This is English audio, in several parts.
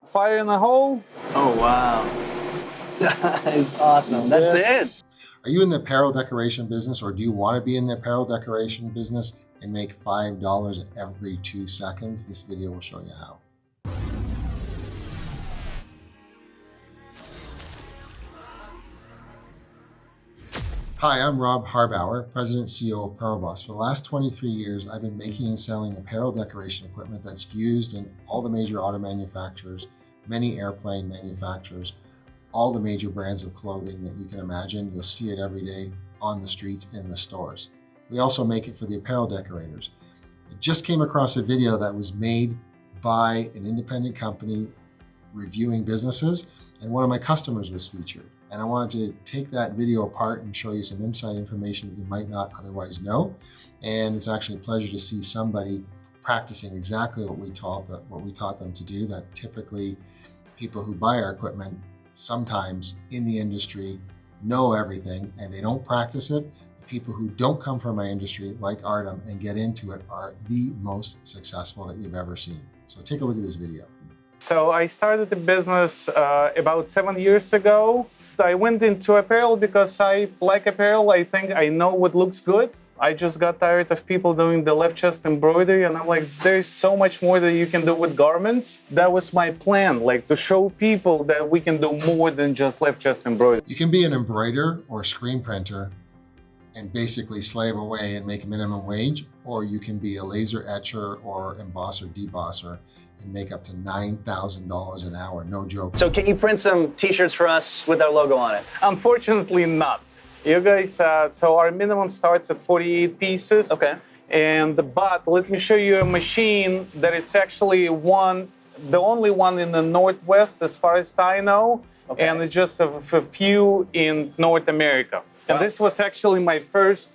Fire in the hole. Oh, wow. That is awesome. That's it. Are you in the apparel decoration business, or do you want to be in the apparel decoration business and make $5 every 2 seconds? This video will show you how. Hi, I'm Rob Harbauer, President and CEO of Permaboss. For the last 23 years, I've been making and selling apparel decoration equipment that's used in all the major auto manufacturers, many airplane manufacturers, all the major brands of clothing that you can imagine. You'll see it every day on the streets, in the stores. We also make it for the apparel decorators. I just came across a video that was made by an independent company reviewing businesses, and one of my customers was featured. And I wanted to take that video apart and show you some inside information that you might not otherwise know. And it's actually a pleasure to see somebody practicing exactly what we taught them to do. That typically people who buy our equipment sometimes in the industry know everything and they don't practice it. The people who don't come from my industry, like Artem, and get into it are the most successful that you've ever seen. So take a look at this video. So I started the business about 7 years ago. I went into apparel because I like apparel. I think I know what looks good. I just got tired of people doing the left chest embroidery, and I'm like, there's so much more that you can do with garments. That was my plan, like to show people that we can do more than just left chest embroidery. You can be an embroiderer or a screen printer and basically slave away and make a minimum wage, or you can be a laser etcher or embosser, debosser, and make up to $9,000 an hour, no joke. So can you print some t-shirts for us with our logo on it? Unfortunately not. You guys, so our minimum starts at 48 pieces. Okay. But let me show you a machine that is actually the only one in the Northwest as far as I know, okay. And it's just a few in North America. Wow. And this was actually my first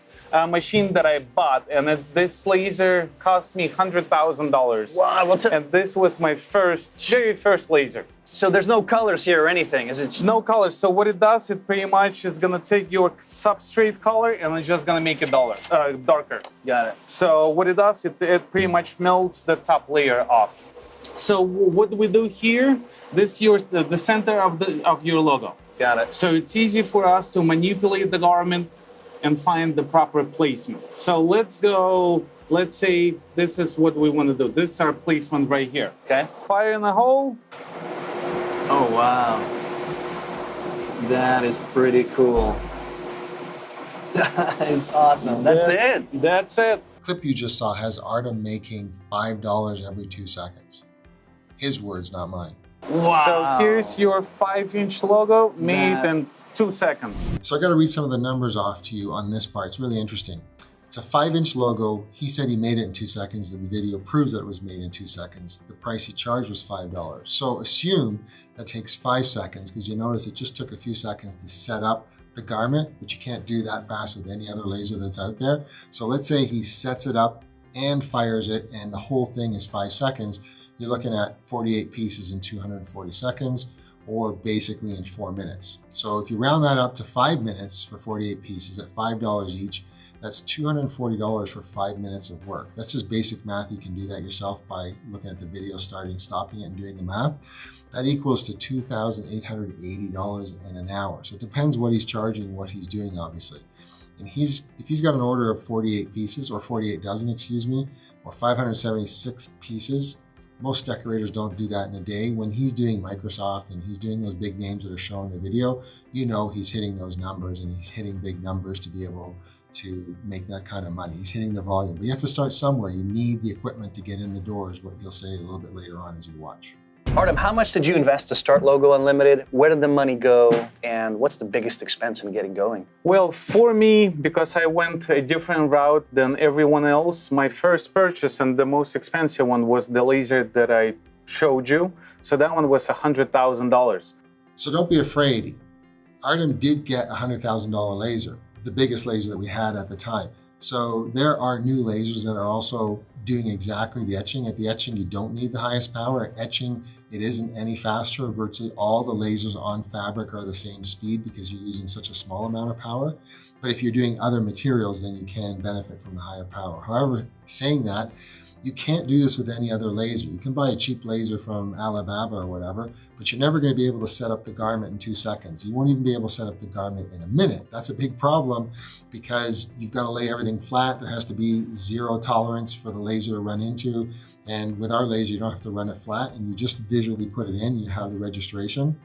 machine that I bought, and this laser cost me $100,000. Wow! And this was my very first laser. So there's no colors here or anything, is it? No colors. So what it does, it pretty much is gonna take your substrate color and it's just gonna make it darker. Got it. So what it does, it pretty much melts the top layer off. So what do we do here? This is the center of your logo. Got it. So it's easy for us to manipulate the garment and find the proper placement. So let's say this is what we want to do. This is our placement right here. Okay. Fire in the hole. Oh, wow. That is pretty cool. That is awesome. That's it. That's it. The clip you just saw has Artem making $5 every 2 seconds. His words, not mine. Wow. So here's your 5-inch logo made in 2 seconds. So I got to read some of the numbers off to you on this part. It's really interesting. It's a 5-inch logo. He said he made it in 2 seconds, and the video proves that it was made in 2 seconds. The price he charged was $5. So assume that takes 5 seconds, because you notice it just took a few seconds to set up the garment, but you can't do that fast with any other laser that's out there. So let's say he sets it up and fires it, and the whole thing is 5 seconds. You're looking at 48 pieces in 240 seconds, or basically in 4 minutes. So if you round that up to 5 minutes for 48 pieces at $5 each, that's $240 for 5 minutes of work. That's just basic math. You can do that yourself by looking at the video, stopping it, and doing the math. That equals to $2,880 in an hour. So it depends what he's charging, what he's doing, obviously. And if he's got an order of 48 pieces, or 48 dozen, excuse me, or 576 pieces, most decorators don't do that in a day. When he's doing Microsoft and he's doing those big names that are shown in the video, you know he's hitting those numbers, and he's hitting big numbers to be able to make that kind of money. He's hitting the volume. But you have to start somewhere. You need the equipment to get in the door, is what he'll say a little bit later on as you watch. Artem, how much did you invest to start Logo Unlimited? Where did the money go? And what's the biggest expense in getting going? Well, for me, because I went a different route than everyone else, my first purchase and the most expensive one was the laser that I showed you. So that one was $100,000. So don't be afraid. Artem did get a $100,000 laser, the biggest laser that we had at the time. So there are new lasers that are also doing exactly the etching. At the etching, you don't need the highest power. At etching, it isn't any faster. Virtually all the lasers on fabric are the same speed because you're using such a small amount of power. But if you're doing other materials, then you can benefit from the higher power. However, saying that, You can't do this with any other laser. You can buy a cheap laser from Alibaba or whatever, but you're never going to be able to set up the garment in 2 seconds. You won't even be able to set up the garment in a minute. That's a big problem because you've got to lay everything flat. There has to be zero tolerance for the laser to run into. And with our laser, you don't have to run it flat, and you just visually put it in. You have the registration.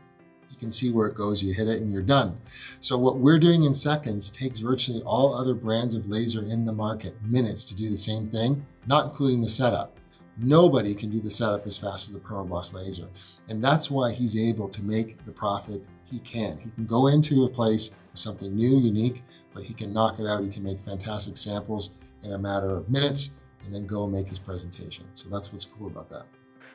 You can see where it goes, you hit it, and you're done. So what we're doing in seconds takes virtually all other brands of laser in the market minutes to do the same thing, not including the setup. Nobody can do the setup as fast as the Permaboss laser. And that's why he's able to make the profit he can. He can go into a place with something new, unique, but he can knock it out. He can make fantastic samples in a matter of minutes and then go and make his presentation. So that's what's cool about that.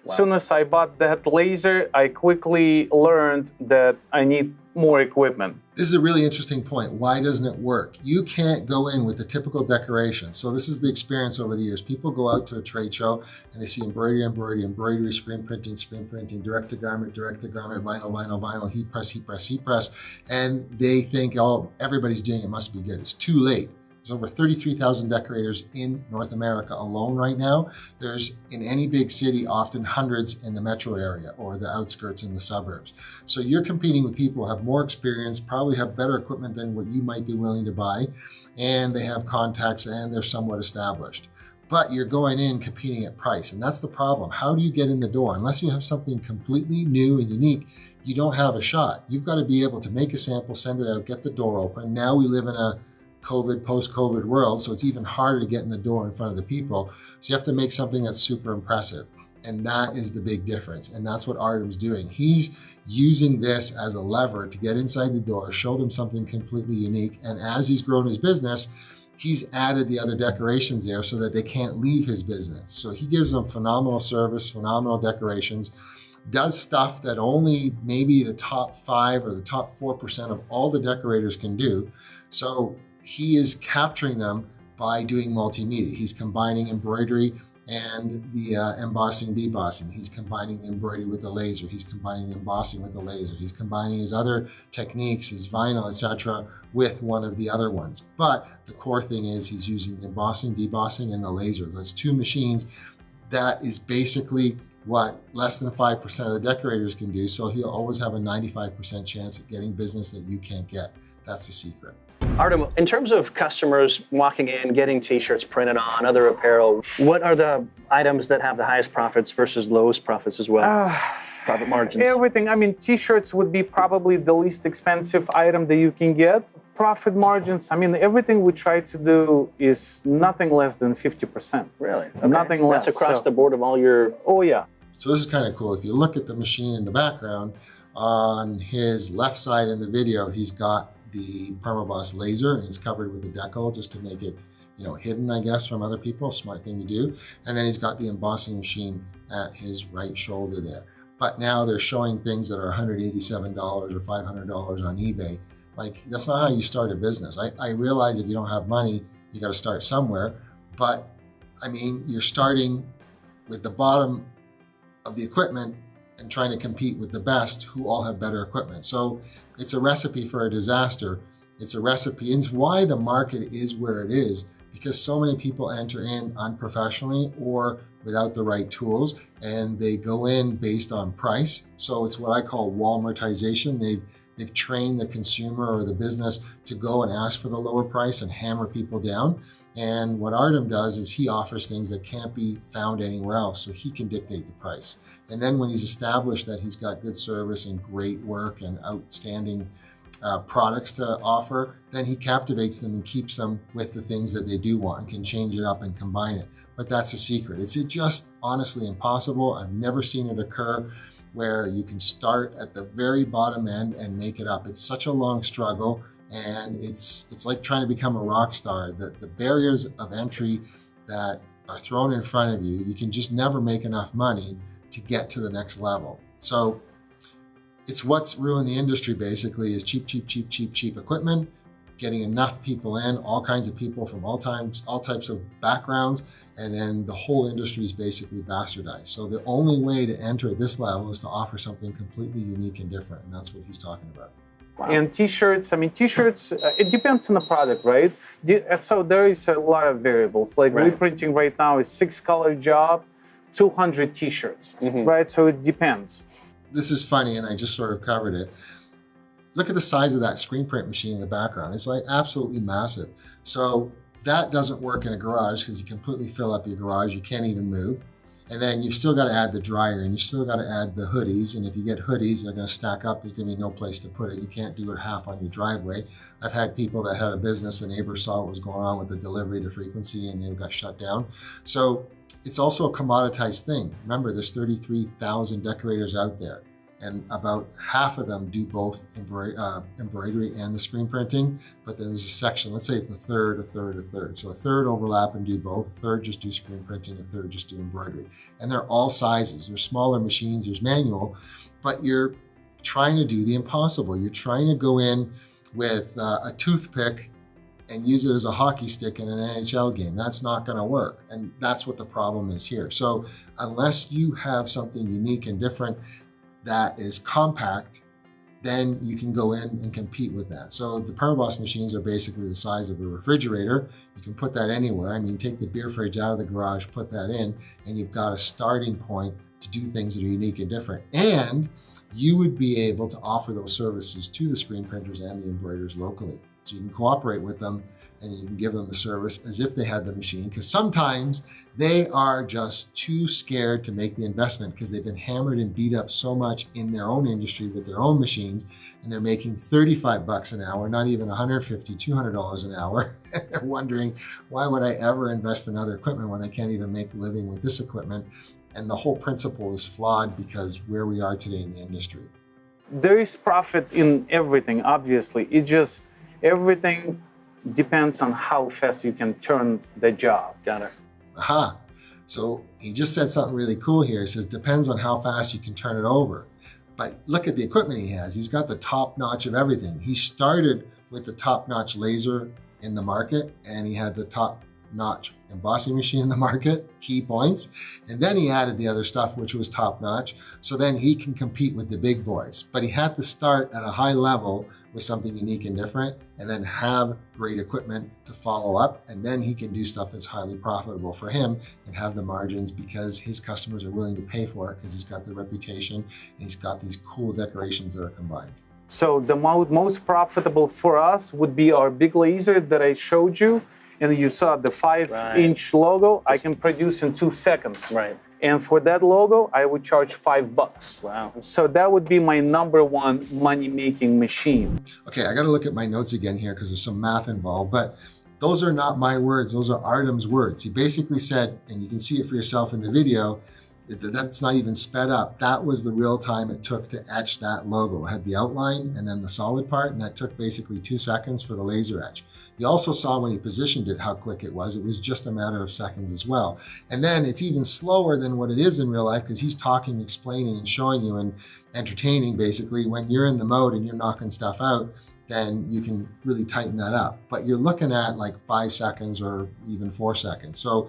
Wow. As soon as I bought that laser, I quickly learned that I need more equipment. This is a really interesting point. Why doesn't it work? You can't go in with the typical decoration. So this is the experience over the years. People go out to a trade show and they see embroidery, screen printing, direct-to-garment, vinyl, heat press, and they think, oh, everybody's doing it, must be good. It's too late. There's over 33,000 decorators in North America alone right now. There's, in any big city, often hundreds in the metro area or the outskirts in the suburbs. So you're competing with people who have more experience, probably have better equipment than what you might be willing to buy, and they have contacts and they're somewhat established. But you're going in competing at price, and that's the problem. How do you get in the door? Unless you have something completely new and unique, you don't have a shot. You've got to be able to make a sample, send it out, get the door open. Now we live in a post-COVID world, so it's even harder to get in the door in front of the people. So you have to make something that's super impressive. And that is the big difference. And that's what Artem's doing. He's using this as a lever to get inside the door, show them something completely unique. And as he's grown his business, he's added the other decorations there so that they can't leave his business. So he gives them phenomenal service, phenomenal decorations, does stuff that only maybe the top 5 or the top 4% of all the decorators can do. So he is capturing them by doing multimedia. He's combining embroidery and the embossing, debossing. He's combining the embroidery with the laser. He's combining the embossing with the laser. He's combining his other techniques, his vinyl, etc., with one of the other ones. But the core thing is he's using the embossing, debossing, and the laser. Those 2 machines, that is basically what less than 5% of the decorators can do. So he'll always have a 95% chance at getting business that you can't get. That's the secret. Artem, in terms of customers walking in, getting t-shirts printed on, other apparel, what are the items that have the highest profits versus lowest profits as well? Profit margins? Everything. I mean, t-shirts would be probably the least expensive item that you can get. Profit margins, I mean, everything we try to do is nothing less than 50%. Really? Okay. Nothing less. That's across the board of all your... Oh, yeah. So this is kind of cool. If you look at the machine in the background, on his left side in the video, he's got the Permaboss laser, and it's covered with the decal just to make it, hidden, I guess, from other people. Smart thing to do. And then he's got the embossing machine at his right shoulder there. But now they're showing things that are $187 or $500 on eBay. Like, that's not how you start a business. I realize if you don't have money, you got to start somewhere. But I mean, you're starting with the bottom of the equipment and trying to compete with the best who all have better equipment. So it's a recipe for a disaster. It's a recipe. And it's why the market is where it is, because so many people enter in unprofessionally or without the right tools, and they go in based on price. So it's what I call Walmartization. They've trained the consumer or the business to go and ask for the lower price and hammer people down. And what Artem does is he offers things that can't be found anywhere else, so he can dictate the price. And then when he's established that he's got good service and great work and outstanding products to offer, then he captivates them and keeps them with the things that they do want and can change it up and combine it. But that's a secret. It's just honestly impossible. I've never seen it occur where you can start at the very bottom end and make it up. It's such a long struggle, and it's like trying to become a rock star. The barriers of entry that are thrown in front of you, you can just never make enough money to get to the next level. So it's what's ruined the industry basically, is cheap equipment, getting enough people in, all kinds of people from all types of backgrounds, and then the whole industry is basically bastardized. So the only way to enter at this level is to offer something completely unique and different, and that's what he's talking about. Wow. And t-shirts, I mean, t-shirts, it depends on the product, right? So there is a lot of variables. Like Right. reprinting right now is 6-color job, 200 t-shirts, right? So it depends. This is funny, and I just sort of covered it. Look at the size of that screen print machine in the background. It's like absolutely massive. So that doesn't work in a garage because you completely fill up your garage. You can't even move. And then you've still got to add the dryer, and you still got to add the hoodies. And if you get hoodies, they're going to stack up. There's going to be no place to put it. You can't do it half on your driveway. I've had people that had a business, the neighbors saw what was going on with the delivery, the frequency, and they got shut down. So it's also a commoditized thing. Remember, there's 33,000 decorators out there, and about half of them do both embroidery and the screen printing. But then there's a section, let's say it's a third. So a third overlap and do both, a third just do screen printing, a third just do embroidery. And they're all sizes. There's smaller machines, there's manual, but you're trying to do the impossible. You're trying to go in with a toothpick and use it as a hockey stick in an NHL game. That's not going to work. And that's what the problem is here. So unless you have something unique and different that is compact, then you can go in and compete with that. So the Permaboss machines are basically the size of a refrigerator. You can put that anywhere. I mean, take the beer fridge out of the garage, put that in, and you've got a starting point to do things that are unique and different. And you would be able to offer those services to the screen printers and the embroiderers locally. So you can cooperate with them and you can give them the service as if they had the machine, because sometimes they are just too scared to make the investment because they've been hammered and beat up so much in their own industry with their own machines, and they're making 35 bucks an hour, not even $150, $200 an hour. And they're wondering, why would I ever invest in other equipment when I can't even make a living with this equipment? And the whole principle is flawed because where we are today in the industry. There is profit in everything, obviously. It just, everything depends on how fast you can turn the job. Got it. Aha. So he just said something really cool here. He says, depends on how fast you can turn it over. But look at the equipment he has. He's got the top notch of everything. He started with the top notch laser in the market, and he had the top notch embossing machine in the market, key points. And then he added the other stuff, which was top notch. So then he can compete with the big boys. But he had to start at a high level with something unique and different, and then have great equipment to follow up. And then he can do stuff that's highly profitable for him and have the margins because his customers are willing to pay for it because he's got the reputation and he's got these cool decorations that are combined. So the most profitable for us would be our big laser that I showed you. And you saw the 5-inch logo, I can produce in 2 seconds. Right. And for that logo, I would charge $5. Wow. So that would be my #1 money-making machine. Okay, I got to look at my notes again here because there's some math involved, but those are not my words. Those are Artem's words. He basically said, and you can see it for yourself in the video, that's not even sped up. That was the real time it took to etch that logo. It had the outline and then the solid part, and that took basically 2 seconds for the laser etch. You also saw when he positioned it how quick it was. It was just a matter of seconds as well. And then it's even slower than what it is in real life because he's talking, explaining, and showing you and entertaining basically. When you're in the mode and you're knocking stuff out, then you can really tighten that up. But you're looking at like 5 seconds or even 4 seconds. So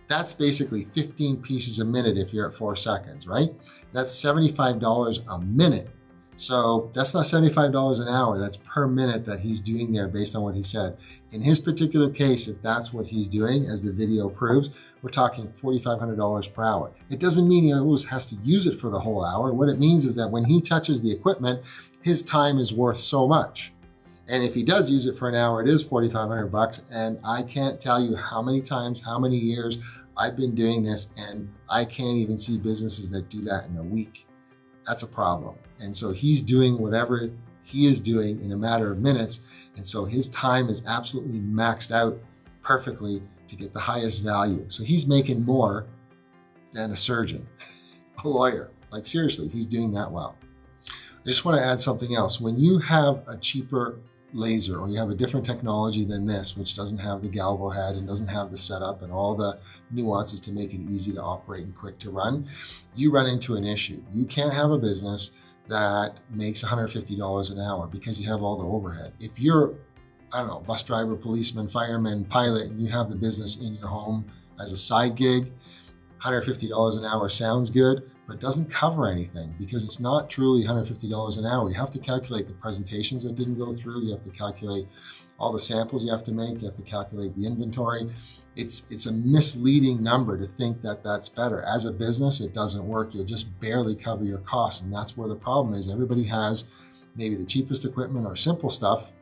that's basically 15 pieces a minute if you're at 4 seconds, right? That's $75 a minute. So that's not $75 an hour. That's per minute that he's doing there based on what he said. In his particular case, if that's what he's doing, as the video proves, we're talking $4,500 per hour. It doesn't mean he always has to use it for the whole hour. What it means is that when he touches the equipment, his time is worth so much. And if he does use it for an hour, it is $4,500. And I can't tell you how many times, how many years I've been doing this, and I can't even see businesses that do that in a week. That's a problem. And so he's doing whatever he is doing in a matter of minutes. And so his time is absolutely maxed out perfectly to get the highest value. So he's making more than a surgeon, a lawyer. Like seriously, he's doing that well. I just want to add something else. When you have a cheaper laser or you have a different technology than this, which doesn't have the galvo head and doesn't have the setup and all the nuances to make it easy to operate and quick to run, you run into an issue. You can't have a business that makes $150 an hour because you have all the overhead. If you're, I don't know, bus driver, policeman, fireman, pilot, and you have the business in your home as a side gig, $150 an hour sounds good, but doesn't cover anything because it's not truly $150 an hour. You have to calculate the presentations that didn't go through. You have to calculate all the samples you have to make. You have to calculate the inventory. It's a misleading number to think that that's better. As a business, it doesn't work. You'll just barely cover your costs. And that's where the problem is. Everybody has maybe the cheapest equipment or simple stuff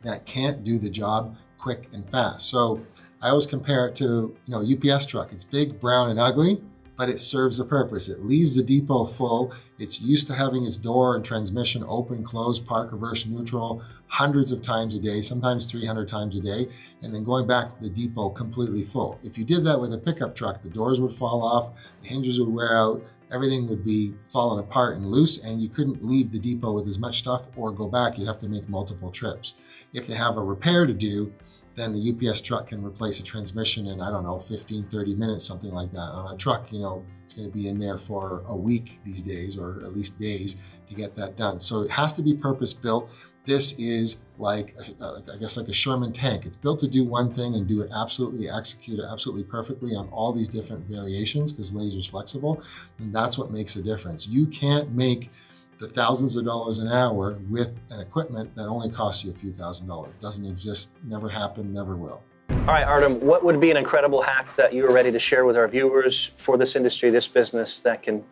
that can't do the job quick and fast. So I always compare it to, UPS truck. It's big, brown, and ugly, but it serves a purpose. It leaves the depot full. It's used to having its door and transmission open, close, park, reverse, neutral, hundreds of times a day, sometimes 300 times a day, and then going back to the depot completely full. If you did that with a pickup truck, the doors would fall off, the hinges would wear out, everything would be falling apart and loose, and you couldn't leave the depot with as much stuff or go back. You'd have to make multiple trips. If they have a repair to do, then the UPS truck can replace a transmission in, 15, 30 minutes, something like that. On a truck, it's going to be in there for a week these days, or at least days, to get that done. So it has to be purpose built. This is like a Sherman tank. It's built to do one thing and execute it absolutely perfectly on all these different variations because laser's flexible. And that's what makes the difference. You can't make the thousands of dollars an hour with an equipment that only costs you a few $1,000s. It doesn't exist, never happened, never will. All right, Artem, what would be an incredible hack that you are ready to share with our viewers for this industry, this business, that can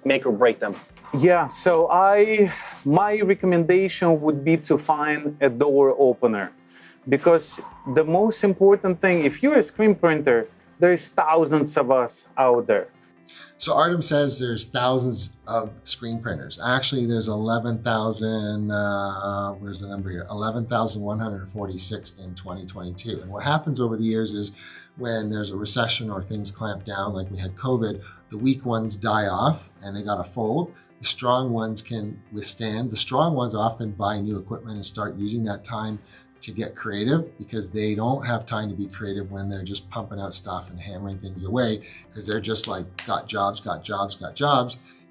make or break them? Yeah, so my recommendation would be to find a door opener, because the most important thing, if you're a screen printer, there's thousands of us out there. So Artem says there's thousands of screen printers. Actually, there's 11,000, where's the number here? 11,146 in 2022. And what happens over the years is when there's a recession or things clamp down, like we had COVID, the weak ones die off and they got to fold. The strong ones can withstand. The strong ones often buy new equipment and start using that time to get creative, because they don't have time to be creative when they're just pumping out stuff and hammering things away, because they're just like got jobs,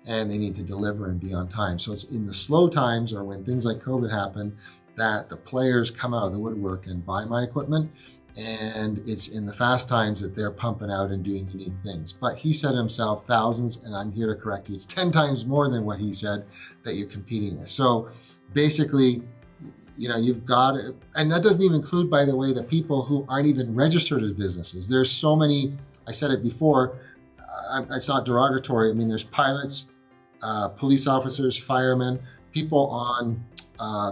and they need to deliver and be on time. So it's in the slow times, or when things like COVID happen, that the players come out of the woodwork and buy my equipment. And it's in the fast times that they're pumping out and doing unique things. But he said himself thousands, and I'm here to correct you. It's 10 times more than what he said that you're competing with. So basically, you've got it. And that doesn't even include, by the way, the people who aren't even registered as businesses. There's so many, I said it before, it's not derogatory. I mean, there's pilots, police officers, firemen, people on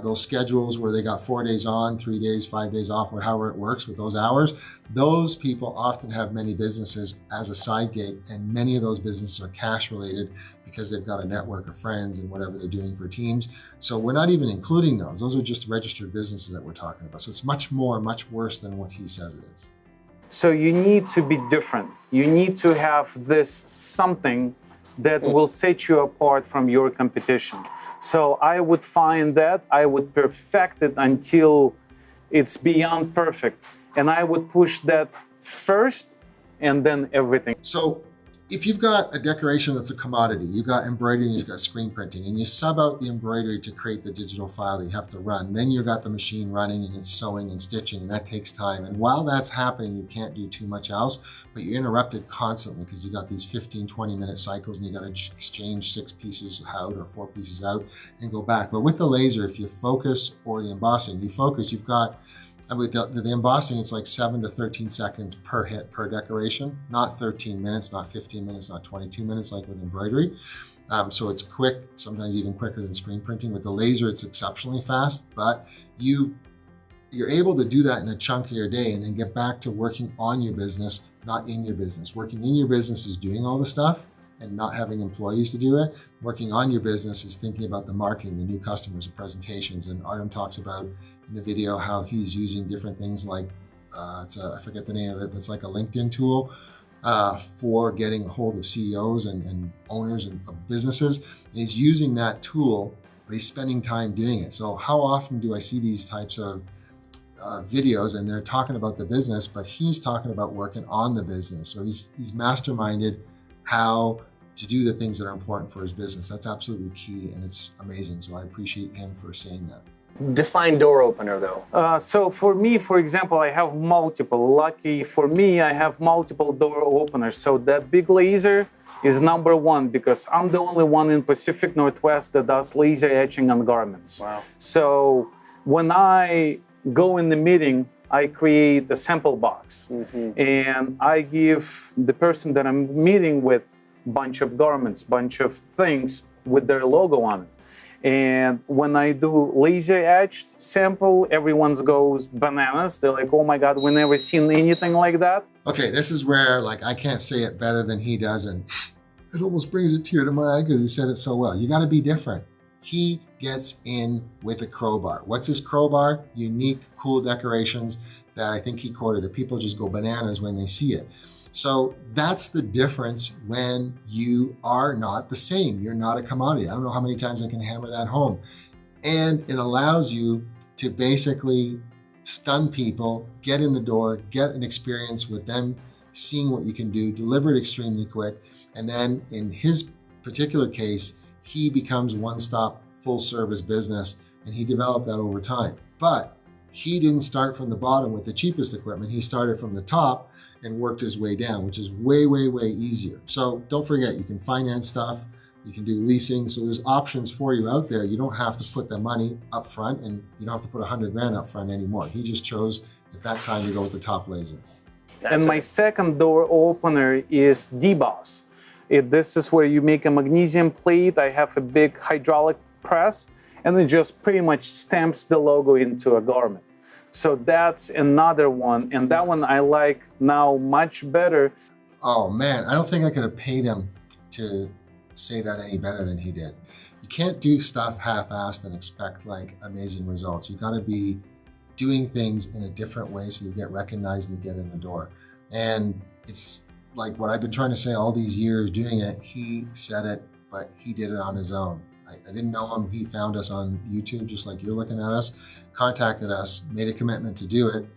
those schedules where they got 4 days on, 3 days, 5 days off, or however it works with those hours. Those people often have many businesses as a side gig, and many of those businesses are cash related because they've got a network of friends and whatever they're doing for teams. So we're not even including those. Those are just registered businesses that we're talking about. So it's much worse than what he says it is. So you need to be different. You need to have this something that will set you apart from your competition. So I would find that, I would perfect it until it's beyond perfect. And I would push that first and then everything. So if you've got a decoration that's a commodity, you've got embroidery, you've got screen printing, and you sub out the embroidery to create the digital file that you have to run, then you've got the machine running and it's sewing and stitching, and that takes time. And while that's happening, you can't do too much else, but you're interrupted constantly because you got these 15, 20-minute cycles, and you got to exchange 6 pieces out or 4 pieces out and go back. But with the laser, if you focus, or the embossing, you've got, with the embossing, it's like 7 to 13 seconds per hit per decoration, not 13 minutes, not 15 minutes, not 22 minutes like with embroidery. So it's quick, sometimes even quicker than screen printing. With the laser, it's exceptionally fast, but you're able to do that in a chunk of your day and then get back to working on your business, not in your business. Working in your business is doing all the stuff and not having employees to do it. Working on your business is thinking about the marketing, the new customers, the presentations. And Artem talks about in the video how he's using different things like, I forget the name of it, but it's like a LinkedIn tool for getting a hold of CEOs and owners of businesses. And he's using that tool, but he's spending time doing it. So how often do I see these types of videos, and they're talking about the business, but he's talking about working on the business. So he's masterminded how to do the things that are important for his business. That's absolutely key, and it's amazing. So I appreciate him for saying that. Define door opener, though. So for me, for example, I have multiple. Lucky for me, I have multiple door openers. So that big laser is number one because I'm the only one in Pacific Northwest that does laser etching on garments. Wow. So when I go in the meeting, I create a sample box and I give the person that I'm meeting with a bunch of garments, bunch of things with their logo on it. And when I do laser etched sample, everyone goes bananas. They're like, oh my God, we never seen anything like that. Okay, this is where like I can't say it better than he does, and it almost brings a tear to my eye because he said it so well. You got to be different. He gets in with a crowbar. What's his crowbar? Unique, cool decorations that I think he quoted, that people just go bananas when they see it. So that's the difference when you are not the same. You're not a commodity. I don't know how many times I can hammer that home. And it allows you to basically stun people, get in the door, get an experience with them, seeing what you can do, deliver it extremely quick. And then in his particular case, he becomes one-stop full-service business, and he developed that over time. But he didn't start from the bottom with the cheapest equipment. He started from the top and worked his way down, which is way, way, way easier. So don't forget, you can finance stuff, you can do leasing. So there's options for you out there. You don't have to put the money up front, and you don't have to put 100 grand up front anymore. He just chose at that time to go with the top laser. And my second door opener is deboss. This is where you make a magnesium plate. I have a big hydraulic press, and it just pretty much stamps the logo into a garment. So that's another one, and that one I like now much better. Oh man, I don't think I could have paid him to say that any better than he did. You can't do stuff half-assed and expect like amazing results. You got to be doing things in a different way so you get recognized and you get in the door. And it's like what I've been trying to say all these years doing it. He said it, but he did it on his own. I didn't know him. He found us on YouTube, just like you're looking at us, contacted us, made a commitment to do it.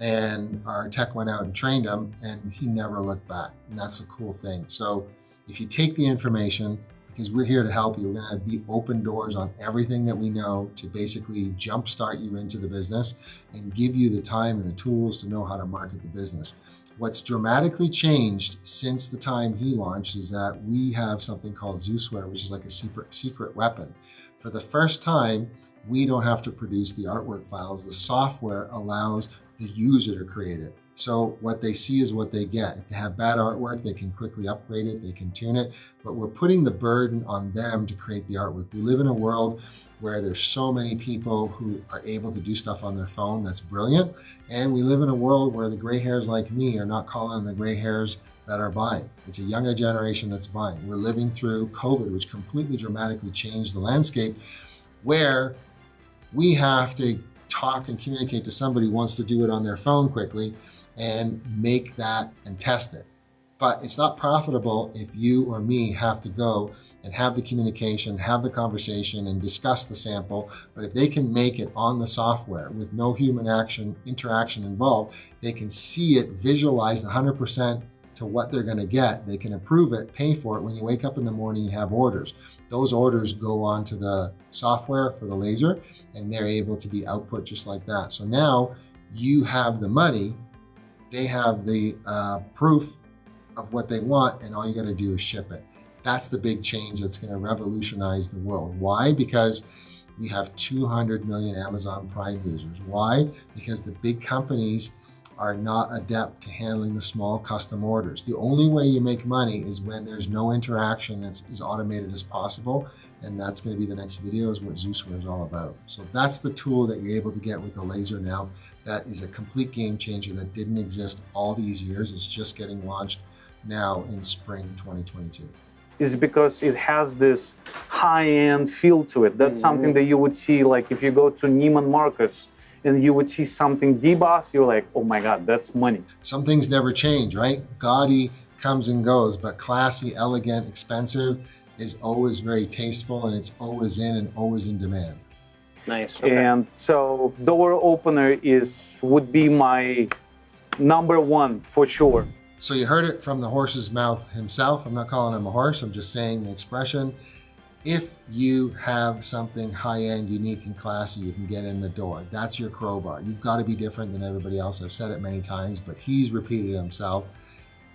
And our tech went out and trained him, and he never looked back. And that's a cool thing. So if you take the information, because we're here to help you, we're going to be open doors on everything that we know to basically jumpstart you into the business and give you the time and the tools to know how to market the business. What's dramatically changed since the time he launched is that we have something called Zeusware, which is like a secret weapon. For the first time, we don't have to produce the artwork files. The software allows the user to create it. So what they see is what they get. If they have bad artwork, they can quickly upgrade it, they can tune it, but we're putting the burden on them to create the artwork. We live in a world where there's so many people who are able to do stuff on their phone that's brilliant. And we live in a world where the gray hairs like me are not calling the gray hairs that are buying. It's a younger generation that's buying. We're living through COVID, which completely dramatically changed the landscape, where we have to talk and communicate to somebody who wants to do it on their phone quickly and make that and test it. But it's not profitable if you or me have to go and have the communication, have the conversation, and discuss the sample. But if they can make it on the software with no human interaction involved, they can see it visualized 100% to what they're going to get. They can approve it, pay for it. When you wake up in the morning, you have orders. Those orders go onto the software for the laser, and they're able to be output just like that. So now you have the money, they have the proof of what they want, and all you got to do is ship it. That's the big change that's going to revolutionize the world. Why? Because we have 200 million Amazon Prime users. Why? Because the big companies are not adept to handling the small custom orders. The only way you make money is when there's no interaction, it's as automated as possible. And that's going to be the next video, is what Zeusware is all about. So that's the tool that you're able to get with the laser now. That is a complete game changer that didn't exist all these years. It's just getting launched now in spring 2022. Is because it has this high-end feel to it. That's something that you would see, like if you go to Neiman Marcus and you would see something debossed, you're like, oh my God, that's money. Some things never change, right? Gaudy comes and goes, but classy, elegant, expensive is always very tasteful, and it's always in and always in demand. Nice. Okay. And so door opener would be my number one for sure. So you heard it from the horse's mouth himself. I'm not calling him a horse, I'm just saying the expression. If you have something high-end, unique, and classy, you can get in the door. That's your crowbar. You've got to be different than everybody else. I've said it many times, but he's repeated himself.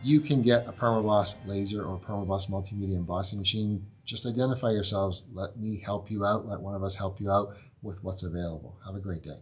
you can get a Permaboss laser or Permaboss multimedia embossing machine. Just identify yourselves. Let me help you out. Let one of us help you out with what's available. Have a great day.